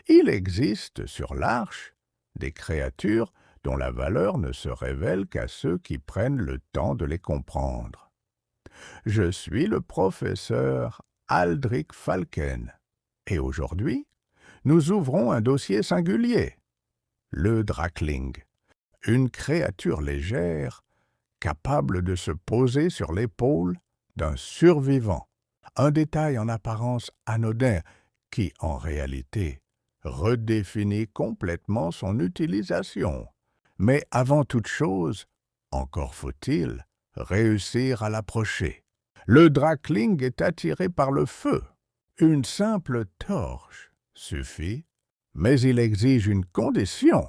Il existe sur l'Arche des créatures dont la valeur ne se révèle qu'à ceux qui prennent le temps de les comprendre. Je suis le professeur Aldrich Falken, et aujourd'hui, nous ouvrons un dossier singulier, le Drakling, une créature légère capable de se poser sur l'épaule d'un survivant, un détail en apparence anodin qui, en réalité, redéfinit complètement son utilisation. Mais avant toute chose, encore faut-il réussir à l'approcher. Le Drakling est attiré par le feu. Une simple torche suffit, mais il exige une condition,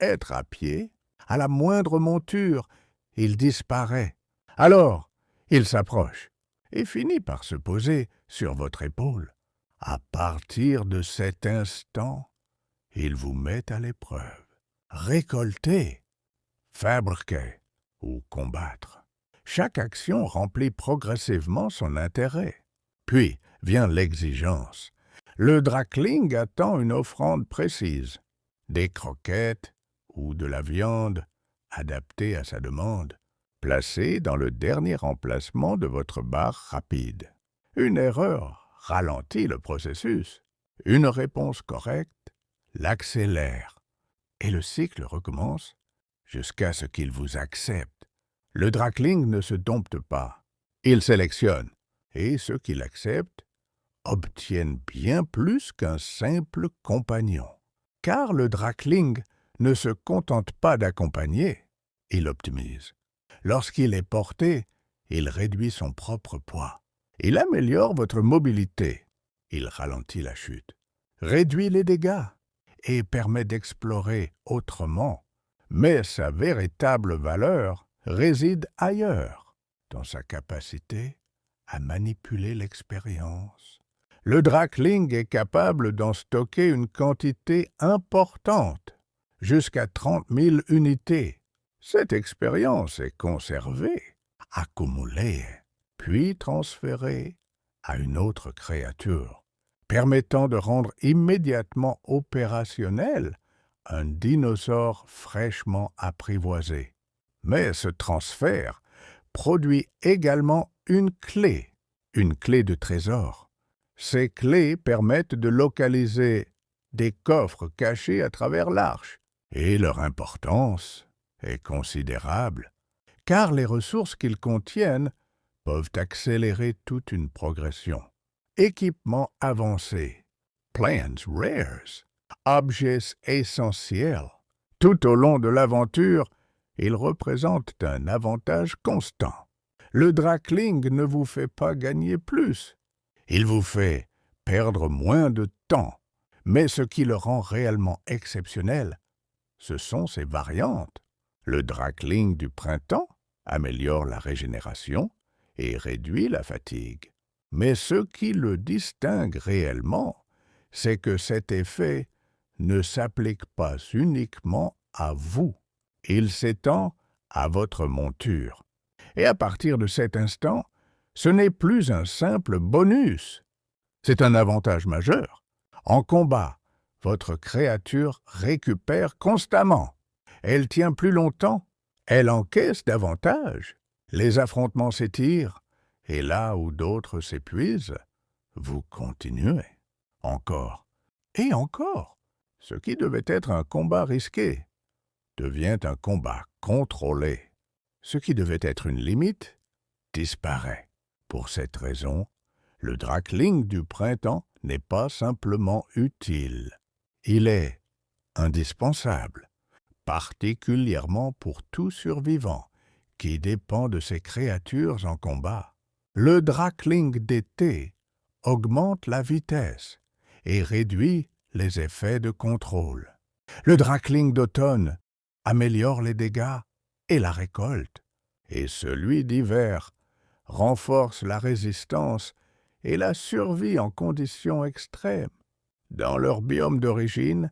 être à pied. À la moindre monture, il disparaît. Alors, il s'approche et finit par se poser sur votre épaule. À partir de cet instant, il vous met à l'épreuve. Récolter, fabriquer ou combattre. Chaque action remplit progressivement son intérêt. Puis vient l'exigence. Le Drakling attend une offrande précise, des croquettes ou de la viande adaptée à sa demande, placée dans le dernier emplacement de votre barre rapide. Une erreur ralentit le processus. Une réponse correcte l'accélère. Et le cycle recommence jusqu'à ce qu'il vous accepte. Le Drakling ne se dompte pas. Il sélectionne. Et ceux qui l'acceptent obtiennent bien plus qu'un simple compagnon. Car le Drakling ne se contente pas d'accompagner, il optimise. Lorsqu'il est porté, il réduit son propre poids. Il améliore votre mobilité. Il ralentit la chute, réduit les dégâts et permet d'explorer autrement. Mais sa véritable valeur réside ailleurs, dans sa capacité à manipuler l'expérience. Le Drakling est capable d'en stocker une quantité importante, jusqu'à 30 000 unités. Cette expérience est conservée, accumulée, puis transférée à une autre créature, permettant de rendre immédiatement opérationnel un dinosaure fraîchement apprivoisé. Mais ce transfert produit également une clé de trésor. Ces clés permettent de localiser des coffres cachés à travers l'arche, et leur importance est considérable, car les ressources qu'ils contiennent peuvent accélérer toute une progression. Équipements avancés, plans rares, objets essentiels. Tout au long de l'aventure, ils représentent un avantage constant. Le Drakling ne vous fait pas gagner plus. Il vous fait perdre moins de temps. Mais ce qui le rend réellement exceptionnel, ce sont ses variantes. Le Drakling du printemps améliore la régénération et réduit la fatigue. Mais ce qui le distingue réellement, c'est que cet effet ne s'applique pas uniquement à vous. Il s'étend à votre monture. Et à partir de cet instant, ce n'est plus un simple bonus. C'est un avantage majeur. En combat, votre créature récupère constamment. Elle tient plus longtemps. Elle encaisse davantage. Les affrontements s'étirent. Et là où d'autres s'épuisent, vous continuez. Encore et encore. Ce qui devait être un combat risqué devient un combat contrôlé. Ce qui devait être une limite disparaît. Pour cette raison, le Drakling du printemps n'est pas simplement utile. Il est indispensable, particulièrement pour tout survivant qui dépend de ces créatures en combat. Le Drakling d'été augmente la vitesse et réduit les effets de contrôle. Le Drakling d'automne améliore les dégâts et la récolte, et celui d'hiver renforce la résistance et la survie en conditions extrêmes. Dans leur biome d'origine,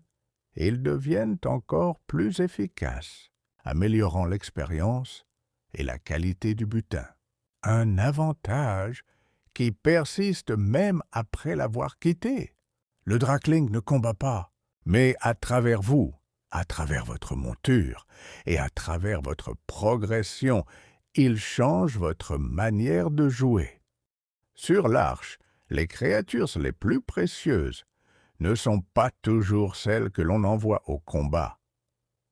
ils deviennent encore plus efficaces, améliorant l'expérience et la qualité du butin. Un avantage qui persiste même après l'avoir quitté. Le Drakling ne combat pas, Mais à travers vous, à travers votre monture et à travers votre progression, il change votre manière de jouer. Sur l'arche, les créatures les plus précieuses ne sont pas toujours celles que l'on envoie au combat,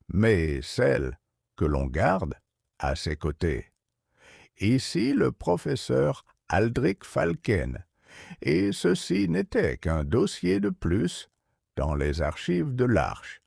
mais celles que l'on garde à ses côtés. Ici le professeur Aldrich Falken, et ceci n'était qu'un dossier de plus dans les archives de l'Arche.